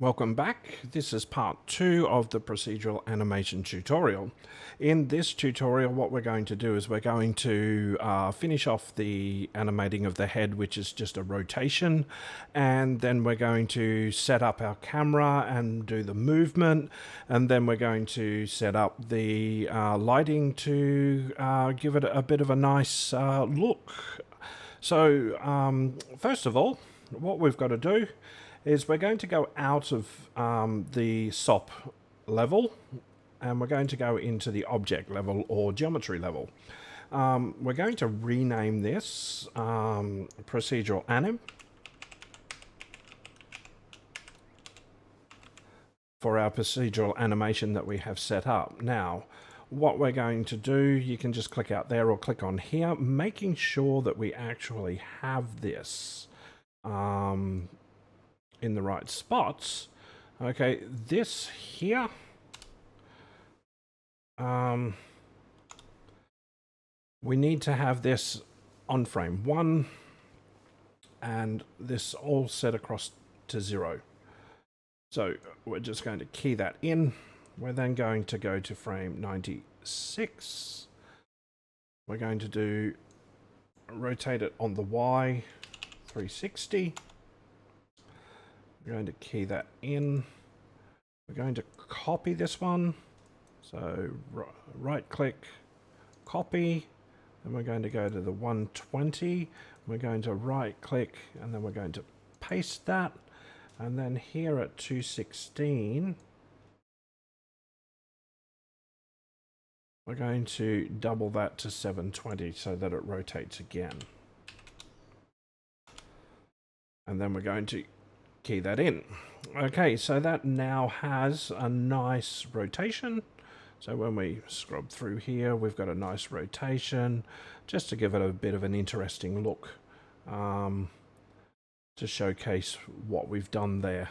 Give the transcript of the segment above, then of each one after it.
Welcome back. This is part 2 of the procedural animation tutorial. In this tutorial, what we're going to do is we're going to finish off the animating of the head, which is just a rotation, and then we're going to set up our camera and do the movement, and then we're going to set up the lighting to give it a bit of a nice look. So first of all, what we've got to do is we're going to go out of the SOP level and we're going to go into the object level or geometry level. We're going to rename this Procedural Anim for our procedural animation that we have set up. Now, what we're going to do, you can just click out there or click on here, making sure that we actually have this in the right spots. Okay, this here, we need to have this on frame 1 and this all set across to 0. So we're just going to key that in. We're then going to go to frame 96. We're going to do rotate it on the Y 360. We're going to key that in. We're going to copy this one. So right click, copy. Then we're going to go to the 120. We're going to right click and then we're going to paste that. And then here at 216, we're going to double that to 720 so that it rotates again. And then we're going to key that in. Okay, so that now has a nice rotation. So when we scrub through here, we've got a nice rotation just to give it a bit of an interesting look, to showcase what we've done there.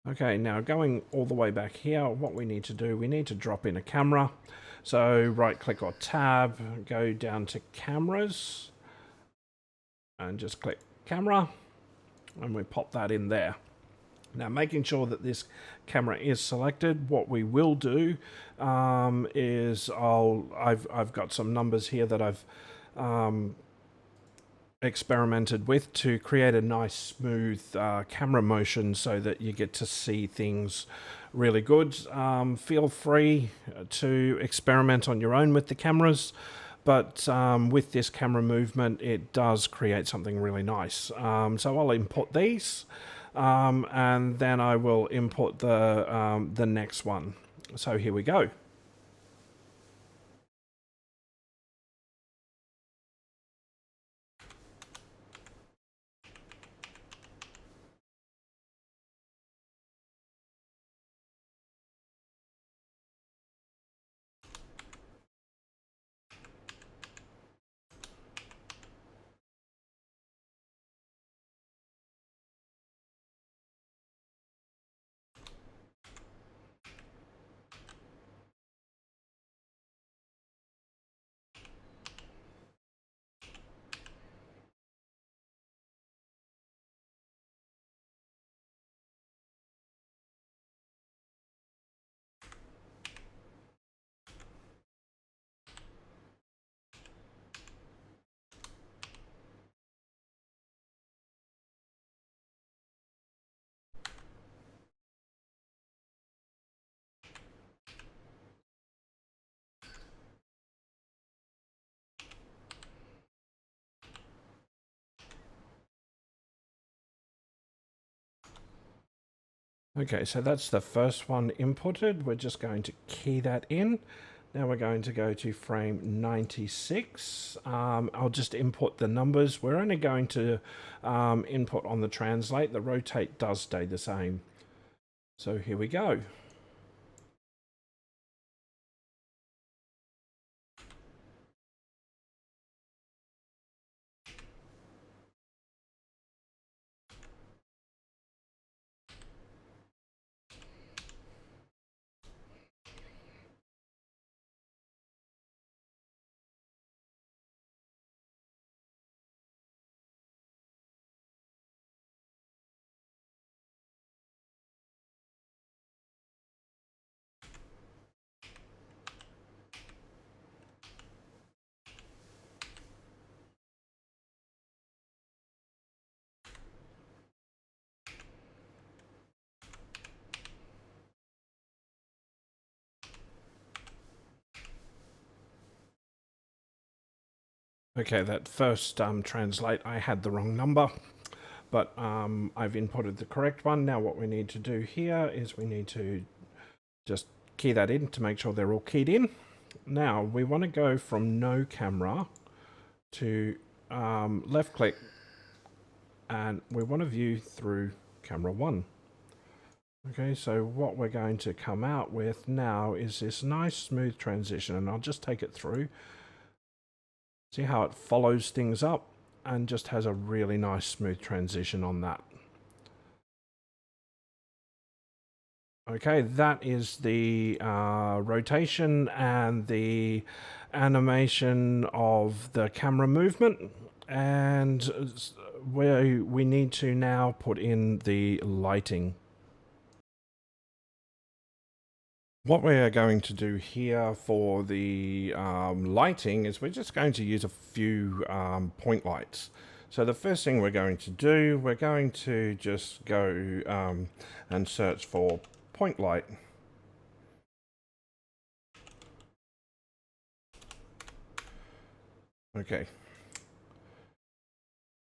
Okay, now going all the way back here, what we need to do, we need to drop in a camera. So right click or tab, go down to cameras and just click camera. And we pop that in there. Now, making sure that this camera is selected, what we will do is I've got some numbers here that I've experimented with to create a nice smooth camera motion so that you get to see things really good. Feel free to experiment on your own with the cameras. But with this camera movement, it does create something really nice. So I'll import these, and then I will import the next one. So here we go. Okay, so that's the first one inputted. We're just going to key that in. Now we're going to go to frame 96. I'll just input the numbers. We're only going to input on the translate. The rotate does stay the same. So here we go. Okay, that first translate, I had the wrong number, but I've inputted the correct one. Now what we need to do here is we need to just key that in to make sure they're all keyed in. Now we want to go from no camera to left click, and we want to view through camera 1. Okay, so what we're going to come out with now is this nice smooth transition, and I'll just take it through. See how it follows things up and just has a really nice smooth transition on that. Okay, that is the rotation and the animation of the camera movement, and we need to now put in the lighting. What we're going to do here for the lighting is we're just going to use a few point lights. So the first thing we're going to do, we're going to just go and search for point light. Okay.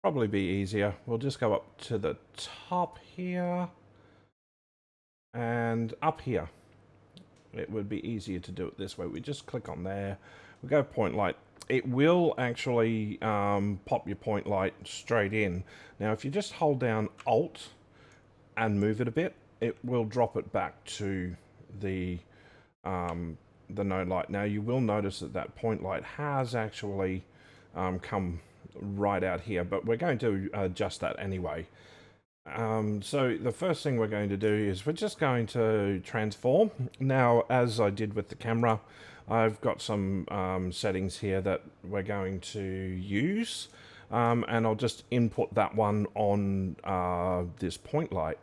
Probably be easier. We'll just go up to the top here and up here. It would be easier to do it this way. We just click on there. We go point light. It will actually pop your point light straight in. Now, if you just hold down Alt and move it a bit, it will drop it back to the no light. Now, you will notice that that point light has actually come right out here, but we're going to adjust that anyway. So the first thing we're going to do is we're just going to transform. Now, as I did with the camera, I've got some settings here that we're going to use, and I'll just input that one on this point light.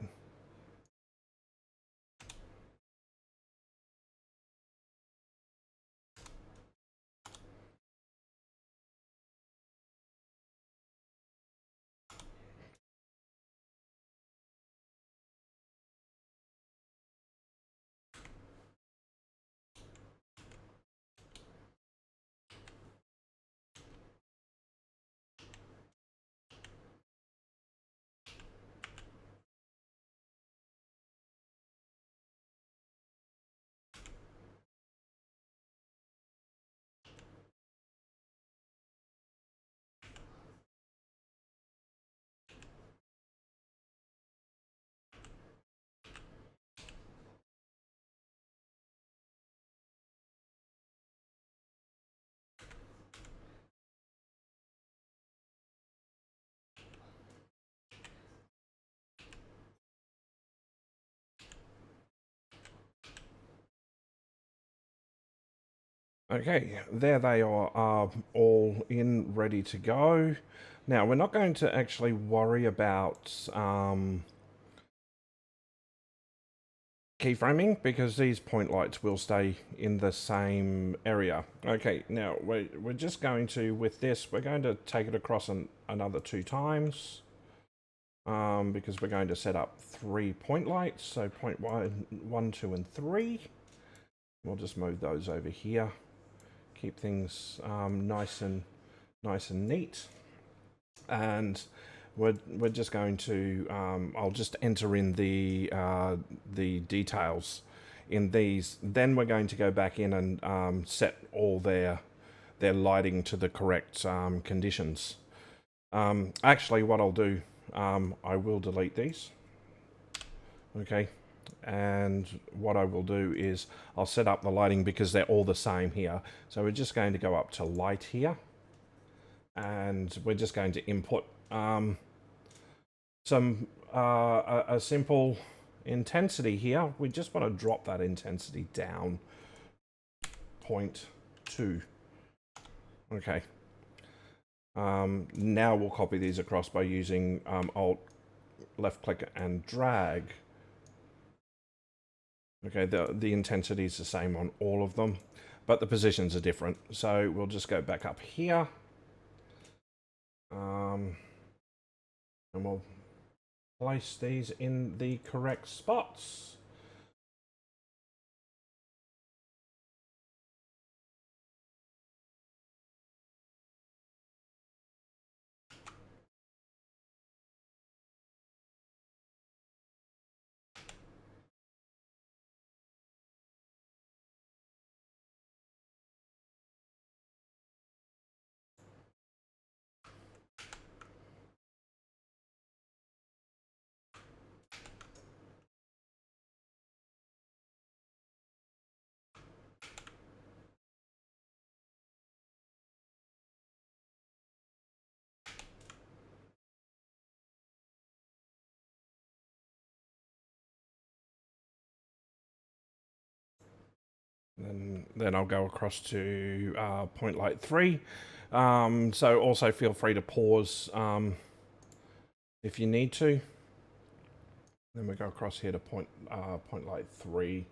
Okay, there they are all in, ready to go. Now, we're not going to actually worry about keyframing because these point lights will stay in the same area. Okay, now we're just going to, with this, we're going to take it across another 2 times because we're going to set up 3 point lights. So point 1, 2, and 3. We'll just move those over here. Keep things nice and neat, and we're just going to I'll just enter in the details in these. Then we're going to go back in and set all their lighting to the correct conditions. Actually, what I'll do, I will delete these. Okay. And what I will do is I'll set up the lighting because they're all the same here. So we're just going to go up to light here, and we're just going to input a simple intensity here. We just want to drop that intensity down 0.2. Okay. Now we'll copy these across by using Alt, left click and drag. Okay, the intensity is the same on all of them, but the positions are different. So we'll just go back up here. And we'll place these in the correct spots. And then I'll go across to point light 3. So also feel free to pause if you need to. Then we go across here to point light 3.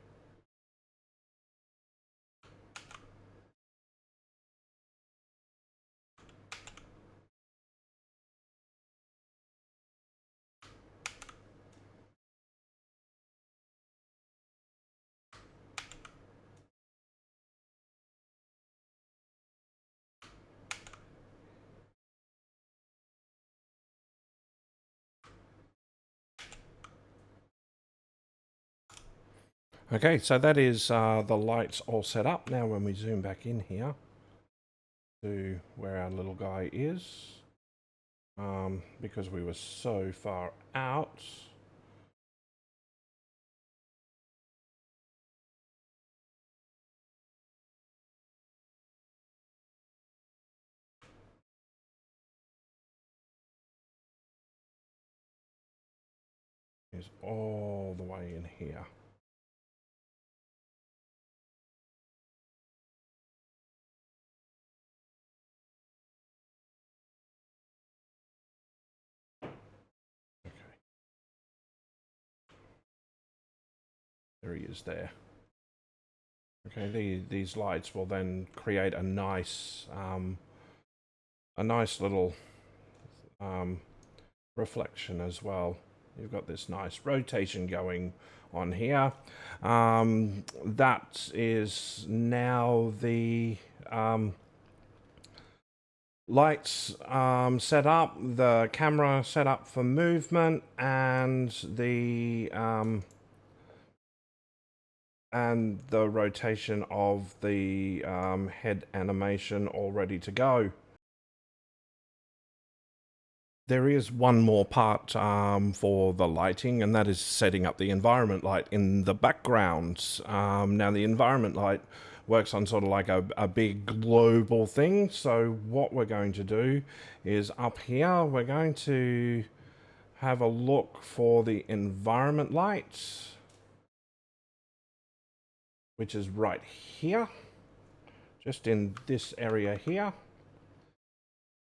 Okay, so that is the lights all set up. Now when we zoom back in here to where our little guy is, because we were so far out, is all the way in here. Okay. There he is there. Okay, these lights will then create a nice little reflection as well. You've got this nice rotation going on here. That is now the lights set up, the camera set up for movement, and the rotation of the head animation all ready to go. There is one more part for the lighting, and that is setting up the environment light in the background. Now, the environment light works on sort of like a big global thing. So what we're going to do is up here, we're going to have a look for the environment light, which is right here, just in this area here.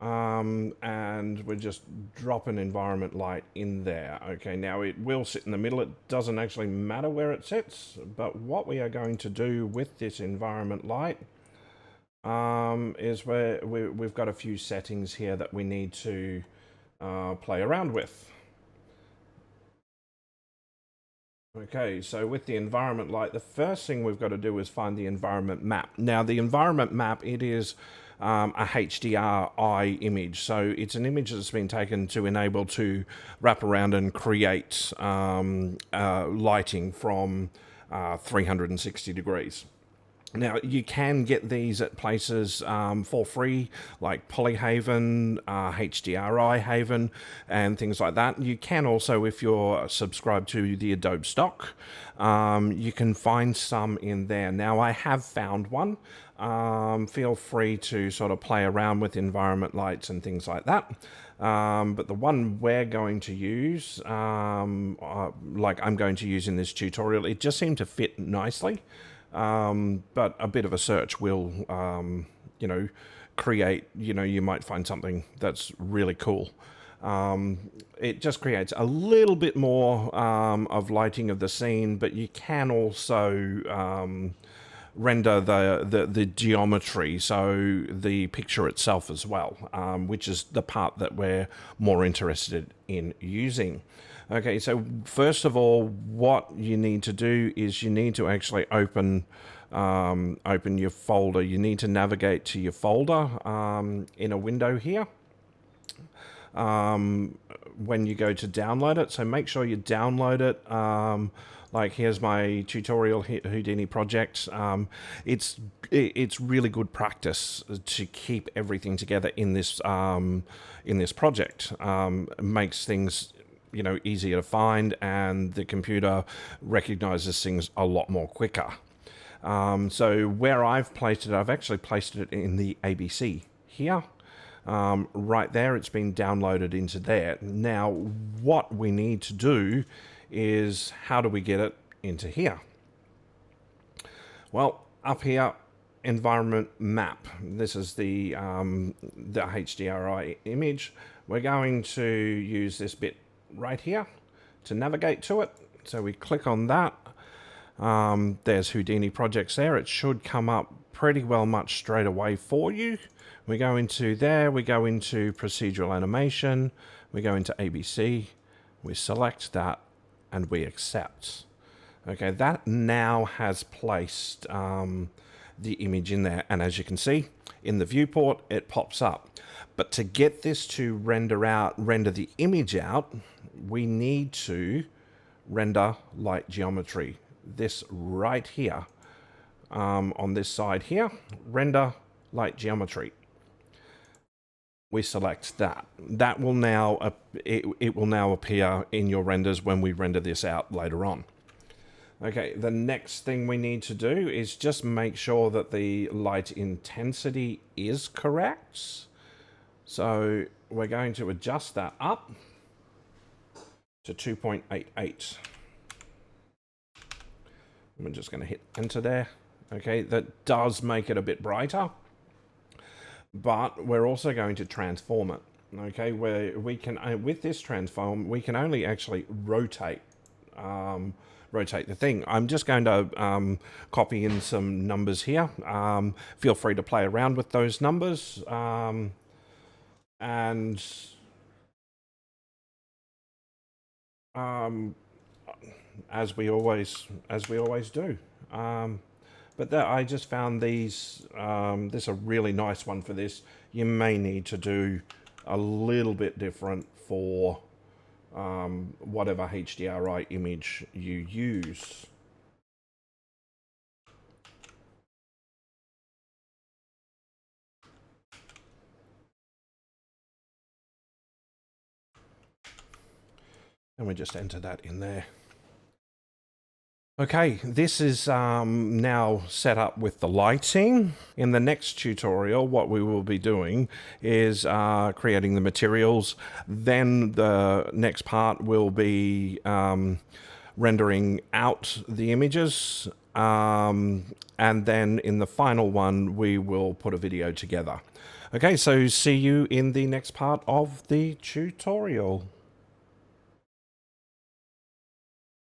And we just drop an environment light in there. Okay, now it will sit in the middle. It doesn't actually matter where it sits, but what we are going to do with this environment light is we've got a few settings here that we need to play around with. Okay, so with the environment light, the first thing we've got to do is find the environment map. Now, the environment map, it is a HDRI image. So it's an image that's been taken to enable to wrap around and create lighting from 360 degrees. Now, you can get these at places for free, like Polyhaven, HDRI Haven, and things like that. You can also, if you're subscribed to the Adobe stock, you can find some in there. Now, I have found one. Feel free to sort of play around with environment lights and things like that. But the one we're going to use, like I'm going to use in this tutorial, it just seemed to fit nicely. But a bit of a search will, create, you might find something that's really cool. It just creates a little bit more of lighting of the scene, but you can also render the geometry, so the picture itself as well, which is the part that we're more interested in using. Okay, so first of all, what you need to do is you need to actually open your folder. You need to navigate to your folder in a window here when you go to download it. So make sure you download it. Like here's my tutorial Houdini project. It's really good practice to keep everything together in this project. It makes things easier to find, and the computer recognizes things a lot more quicker. So where I've placed it, I've actually placed it in the ABC here. Right there, it's been downloaded into there. Now, what we need to do is, how do we get it into here? Well, Up here, environment map. This is the HDRI image. We're going to use this bit right here to navigate to it. So we click on that. There's Houdini projects there. It should come up pretty well much straight away for you. We go into there, we go into procedural animation, we go into ABC, we select that, and we accept. Okay, that now has placed the image in there, and as you can see in the viewport, it pops up. But to get this to render the image out, we need to render light geometry. This right here, on this side here, render light geometry. We select that. That will now it will now appear in your renders when we render this out later on. Okay, the next thing we need to do is just make sure that the light intensity is correct. So we're going to adjust that up to 2.88. We're just going to hit enter there. Okay, that does make it a bit brighter, but we're also going to transform it. Okay, where we can, with this transform, we can only actually rotate the thing. I'm just going to copy in some numbers here. Feel free to play around with those numbers, and as we always do. But I just found these this a really nice one for this. You may need to do a little bit different for whatever HDRI image you use. And we just enter that in there. Okay, this is now set up with the lighting. In the next tutorial, what we will be doing is creating the materials. Then the next part will be rendering out the images. And then in the final one, we will put a video together. Okay, so see you in the next part of the tutorial.